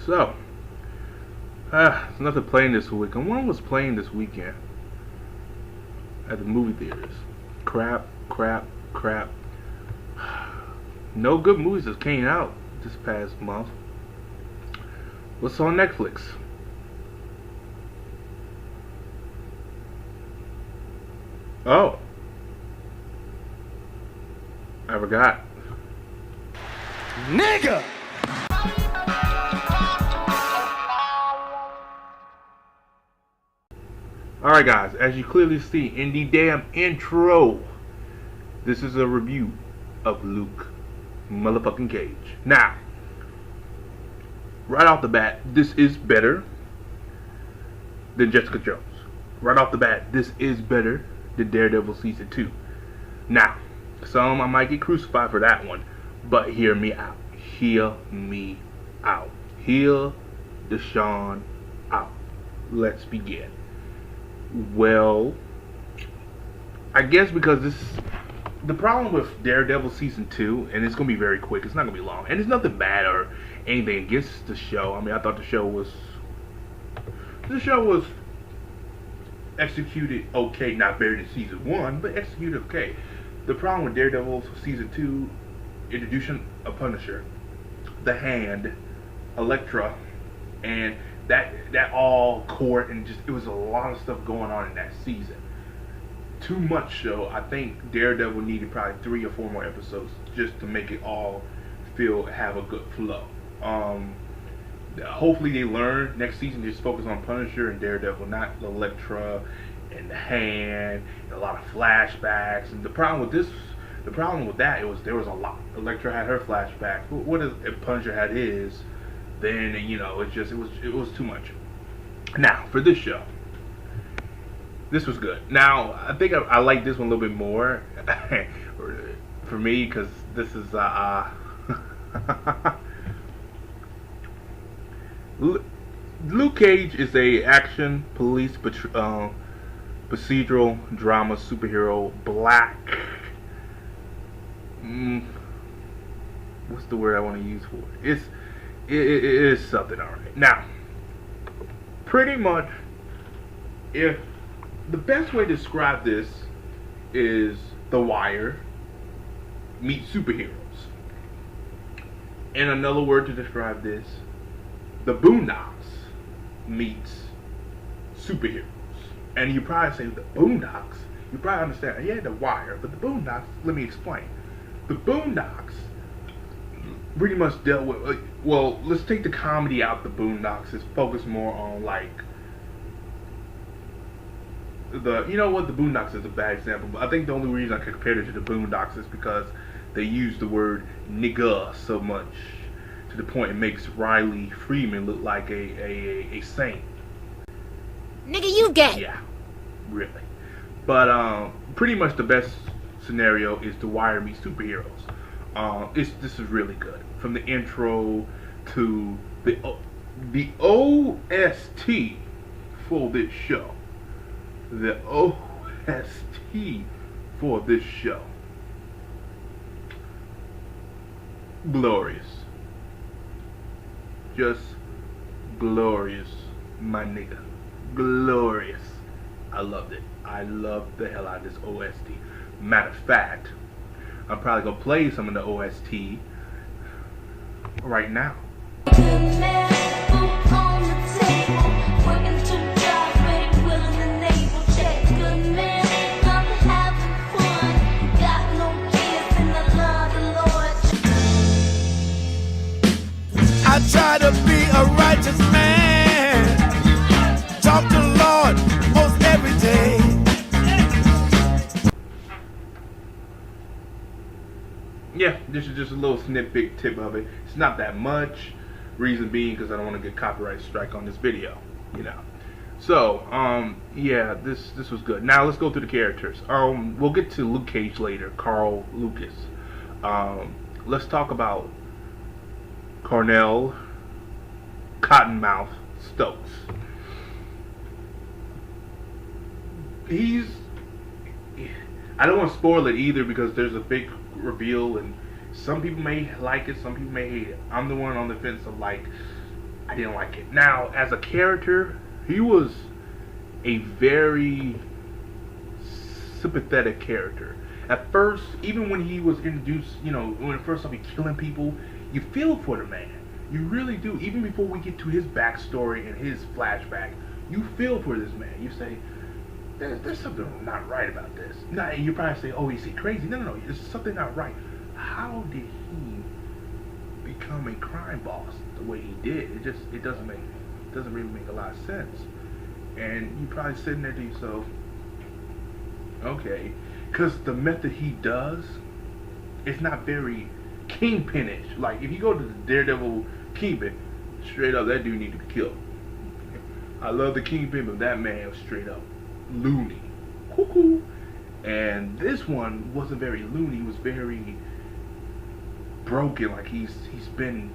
So, there's nothing playing this weekend. One was playing this weekend at the movie theaters. Crap, crap, crap. No good movies that came out this past month. What's on Netflix? Oh, I forgot. Nigga! Alright guys, as you clearly see in the damn intro, this is a review of Luke motherfucking Cage. Now, right off the bat, this is better than Jessica Jones. Right off the bat, this is better than Daredevil Season 2. Now, some I might get crucified for that one, but hear me out. Hear me out. Hear Deshaun out. Let's begin. Well, I guess because the problem with Daredevil Season 2, and it's going to be very quick, it's not going to be long, and it's nothing bad or anything against the show. I mean, I thought the show was executed okay, not better than Season 1, but executed okay. The problem with Daredevil Season 2, introduction of Punisher, the Hand, Elektra, and that all court, and just it was a lot of stuff going on in that season. Too much show. I think Daredevil needed probably 3 or 4 more episodes just to make it all have a good flow. Hopefully they learn next season, just focus on Punisher and Daredevil, not Elektra and the Hand, and a lot of flashbacks. And the problem with that, there was a lot. Elektra had her flashbacks. If Punisher had his, then it was too much. Now for this show, this was good. Now I think I like this one a little bit more for me, because this is Luke Cage is a action police procedural drama superhero black. What's the word I want to use for it? It is something, alright. Now, pretty much, if the best way to describe this is The Wire meets superheroes. And another word to describe this, The Boondocks meets superheroes. And you probably say, The Boondocks? You probably understand, yeah, The Wire, but The Boondocks, let me explain. The Boondocks pretty much dealt with, well, let's take the comedy out the Boondocks. It's focused more on, like, the Boondocks is a bad example, but I think the only reason I compared it to the Boondocks is because they use the word nigga so much, to the point it makes Riley Freeman look like a saint. Nigga, you gay. Yeah, really. But pretty much the best scenario is The Wire meets superheroes. This is really good. From the intro to the OST for this show. The OST for this show. Glorious. Just glorious, my nigga. Glorious. I loved it. I loved the hell out of this OST. Matter of fact, I'm probably gonna play some of the OST right now. I try to be a righteous man. Talk to the Lord most every day. Yeah, this is just a little snippet tip of it. It's not that much. Reason being because I don't want to get copyright strike on this video, So, yeah, this was good. Now let's go through the characters. We'll get to Luke Cage later, Carl Lucas. Let's talk about Cornell Cottonmouth Stokes. I don't want to spoil it either, because there's a big reveal, and some people may like it, some people may hate it. I'm the one on the fence of, like, I didn't like it. Now, as a character, he was a very sympathetic character. At first, even when he was introduced, you know, when first time he killing people, you feel for the man. You really do. Even before we get to his backstory and his flashback, you feel for this man. You say, there's something not right about this. Now, you probably say, oh, is he crazy? No. There's something not right. How did he become a crime boss the way he did? It doesn't really make a lot of sense. And you probably sitting there to yourself, okay, because the method he does, it's not very Kingpin-ish. Like, if you go to the Daredevil Kingpin, straight up, that dude need to be killed. I love the Kingpin, but that man was straight up loony. Cuckoo. And this one wasn't very loony. He was very broken. Like, he's been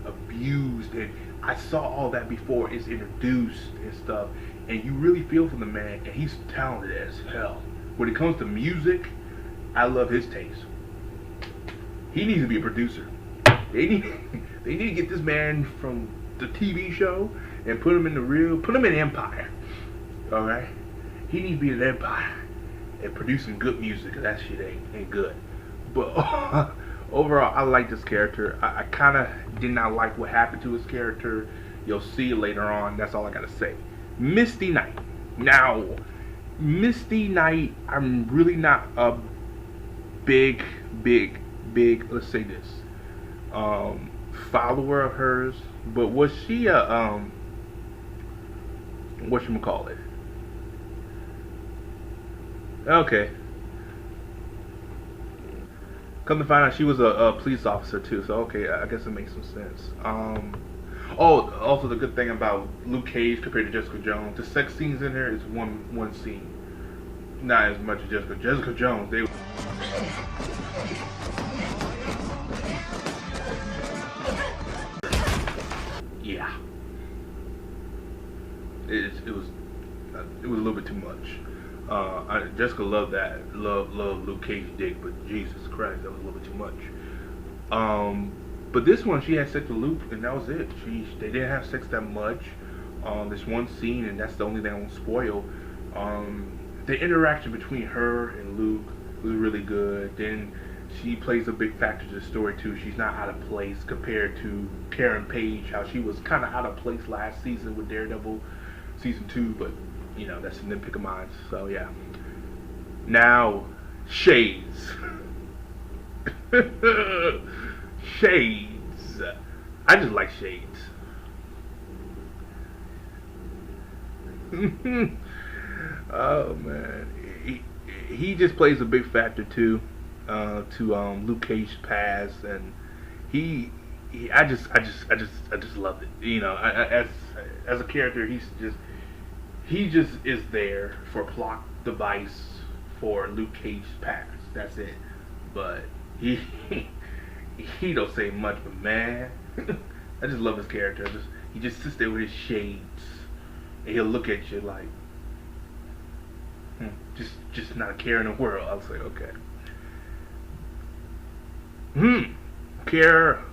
abused. And I saw all that before it's introduced and stuff. And you really feel for the man. And he's talented as hell. When it comes to music, I love his taste. He needs to be a producer. They need to get this man from the TV show and put him in Empire. Alright? He needs to be in Empire and produce some good music, 'cause that shit ain't good. But overall, I like this character. I kind of did not like what happened to his character. You'll see it later on. That's all I gotta say. Misty Knight. Now, Misty Knight, I'm really not a big, let's say this, follower of hers. But was she a, whatchamacallit? Okay. Come to find out, she was a police officer too, so okay, I guess it makes some sense. Oh, also the good thing about Luke Cage compared to Jessica Jones, the sex scenes in there is one scene. Not as much as Jessica Jones, they yeah. It was a little bit too much. Jessica loved that. Love Luke Cage dick, but Jesus Christ, that was a little bit too much. But this one, she had sex with Luke, and that was it. They didn't have sex that much. This one scene, and that's the only thing I won't spoil. The interaction between her and Luke was really good. Then she plays a big factor to the story too. She's not out of place compared to Karen Page, how she was kind of out of place last season with Daredevil season 2, but you know, that's a nitpick of mine. So yeah. Now, Shades. Shades. I just like Shades. Oh man, he just plays a big factor too, to Luke Cage's past, and I just love it. You know, as a character, he just is there for a plot device for Luke Cage's past. That's it. But he don't say much, but man, I just love his character. He just sits there with his shades, and he'll look at you like, just not a care in the world. I was like, okay. Claire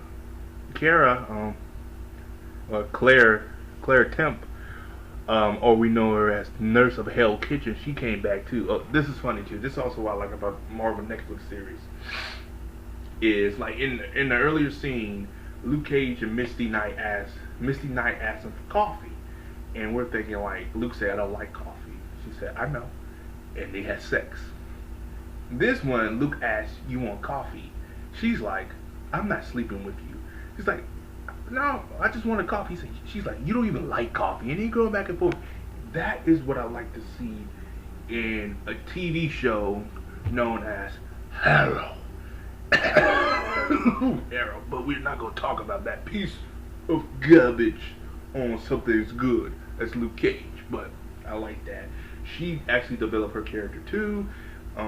Temp, or we know her as Nurse of Hell Kitchen. She came back too. Oh, this is funny too. This is also what I like about Marvel Netflix series. Is like in the earlier scene, Luke Cage and Misty Knight asked him for coffee, and we're thinking like, Luke said, I don't like coffee. She said, I know, and they had sex. This one, Luke asked, you want coffee? She's like, I'm not sleeping with you. He's like, no, I just want a coffee. She's like, you don't even like coffee, and then going back and forth. That is what I like to see in a TV show known as Arrow. Arrow, but we're not gonna talk about that piece of garbage on something's good. That's Luke Cage, but I like that. She actually developed her character too.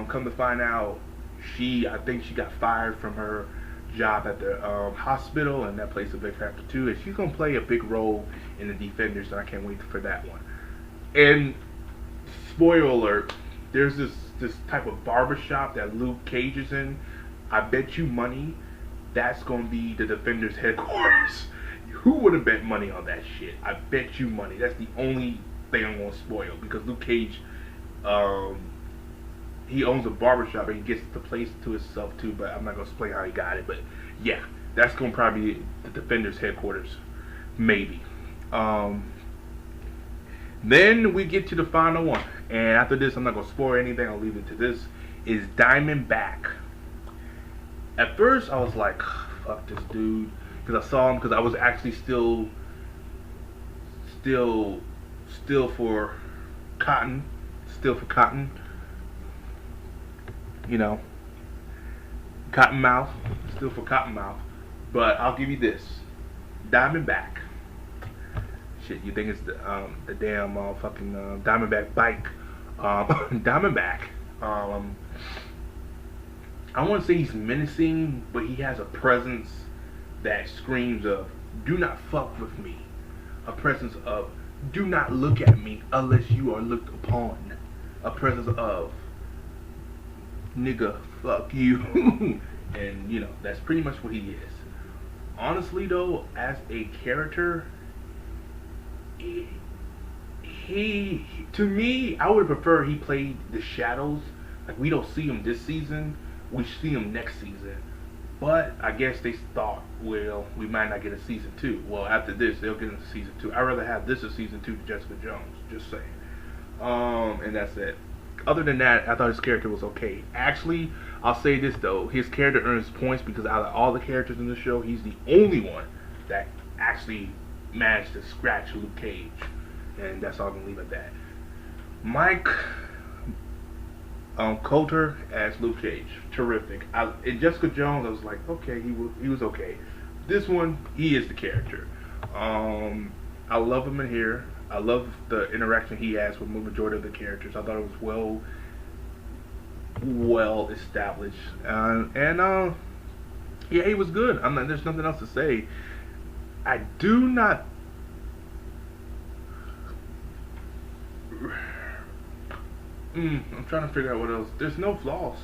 Come to find out, I think she got fired from her job at the hospital, and that plays a big factor too. And she's gonna play a big role in the Defenders, and I can't wait for that one. And spoiler alert, there's this type of barbershop that Luke Cage is in. I bet you money that's gonna be the Defenders headquarters. Who would have bet money on that shit? I bet you money. That's the only thing I'm gonna spoil because Luke Cage, he owns a barbershop and he gets the place to himself too. But I'm not gonna explain how he got it. But yeah, that's gonna probably be the Defenders headquarters, maybe. Then we get to the final one, and after this, I'm not gonna spoil anything. I'll leave it to this. Is Diamondback. At first, I was like, "Fuck this dude," because I saw him because I was actually still for Cotton, you know, Cottonmouth, still for Cottonmouth. But I'll give you this, Diamondback. Shit, you think it's the damn fucking Diamondback bike? Diamondback. I won't say he's menacing, but he has a presence that screams of "Do not fuck with me." A presence of "Do not look at me unless you are looked upon." A presence of "Nigga, fuck you." And you know, that's pretty much what he is. Honestly though, as a character, he to me, I would prefer he played the shadows. Like, we don't see him this season, we see him next season. But I guess they thought, well, we might not get a season 2. Well, after this, they'll get into season 2. I'd rather have this as season 2 than Jessica Jones, just saying. And that's it. Other than that, I thought his character was okay. Actually, I'll say this though, his character earns points because out of all the characters in the show, he's the only one that actually managed to scratch Luke Cage. And that's all I'm gonna leave at that. Mike Coulter as Luke Cage, terrific. In Jessica Jones, I was like, okay, he was okay. This one, he is the character. I love him in here. I love the interaction he has with the majority of the characters. I thought it was well established, and yeah, he was good. There's nothing else to say. I do not. I'm trying to figure out what else. There's no flaws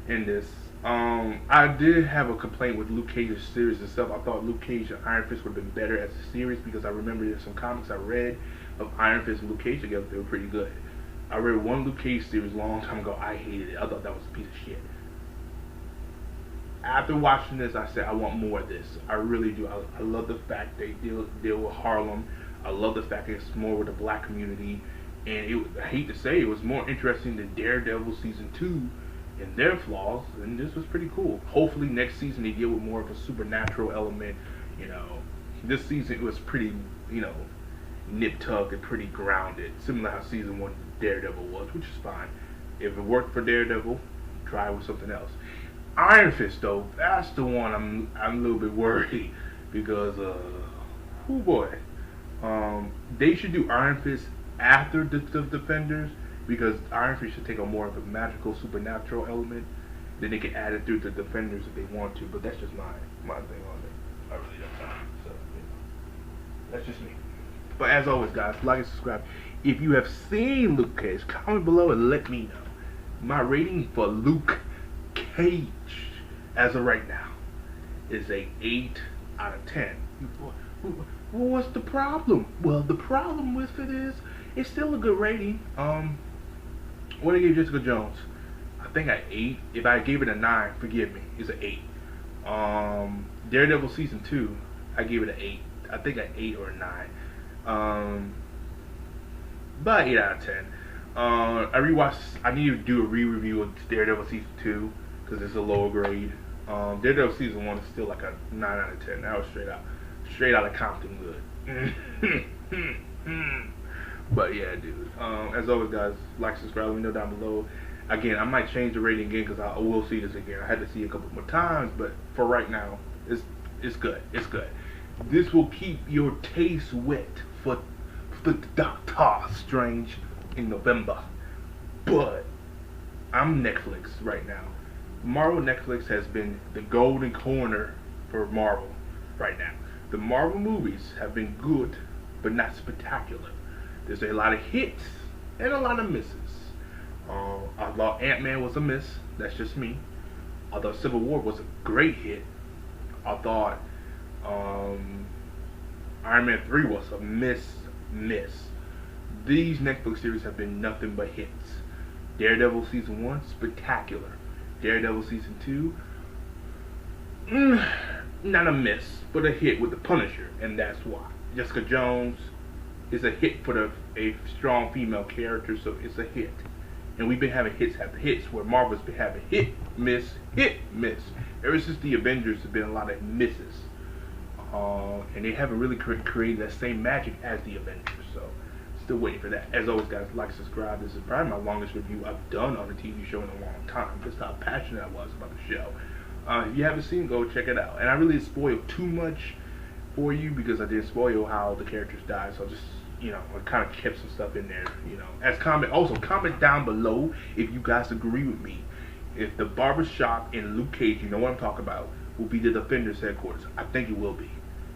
in this. I did have a complaint with Luke Cage's series itself. I thought Luke Cage and Iron Fist would have been better as a series because I remember there's some comics I read of Iron Fist and Luke Cage together. They were pretty good. I read one Luke Cage series a long time ago. I hated it. I thought that was a piece of shit. After watching this, I said I want more of this. I really do. I love the fact they deal with Harlem. I love the fact it's more with the black community. And I hate to say, it was more interesting than Daredevil season 2 and their flaws, and this was pretty cool. Hopefully next season they deal with more of a supernatural element. You know, this season it was pretty, you know, nip-tuck and pretty grounded, similar how season 1 Daredevil was, which is fine. If it worked for Daredevil, try it with something else. Iron Fist though, that's the one I'm a little bit worried because oh boy, they should do Iron Fist after the Defenders, because Iron Fist should take on more of a magical supernatural element. Then they can add it through the Defenders if they want to, but that's just my thing on it. I really don't know. So, you know, that's just me. But as always guys, like and subscribe. If you have seen Luke Cage, comment below and let me know. My rating for Luke Cage as of right now is a 8 out of 10. Well, what's the problem? Well, the problem with it is it's still a good rating. What I gave Jessica Jones, I think I 8. If I gave it a 9, forgive me, it's an 8. Daredevil season 2, I gave it an 8. I think an 8 or a 9. But 8 out of 10. I rewatched. I need to do a re-review of Daredevil season 2 because it's a lower grade. Daredevil season 1 is still like a 9 out of 10. That was straight out of Compton good. But yeah, dude. As always, guys, like, subscribe, let me know down below. Again, I might change the rating again because I will see this again. I had to see it a couple more times, but for right now, it's good. It's good. This will keep your taste wet for the Doctor Strange in November. But I'm Netflix right now. Marvel Netflix has been the golden corner for Marvel right now. The Marvel movies have been good, but not spectacular. There's a lot of hits and a lot of misses. I thought Ant-Man was a miss. That's just me. I thought Civil War was a great hit. I thought Iron Man 3 was a miss. These Netflix series have been nothing but hits. Daredevil Season 1, spectacular. Daredevil Season 2, not a miss, but a hit with the Punisher, and that's why. Jessica Jones is a hit for a strong female character, so it's a hit. And we've been having hits after hits, where Marvel's been having hit, miss. Ever since the Avengers, there's been a lot of misses. And they haven't really created that same magic as the Avengers, so still waiting for that. As always, guys, like, subscribe. This is probably my longest review I've done on a TV show in a long time. Just how passionate I was about the show. If you haven't seen it, go check it out. And I really didn't spoil too much for you because I didn't spoil how the characters died, so just, I kind of kept some stuff in there, as comment. Also, comment down below if you guys agree with me. If the barbershop in Luke Cage, you know what I'm talking about, will be the Defenders headquarters. I think it will be.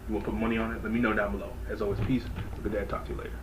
You want to put money on it? Let me know down below. As always, peace. Good day. Talk to you later.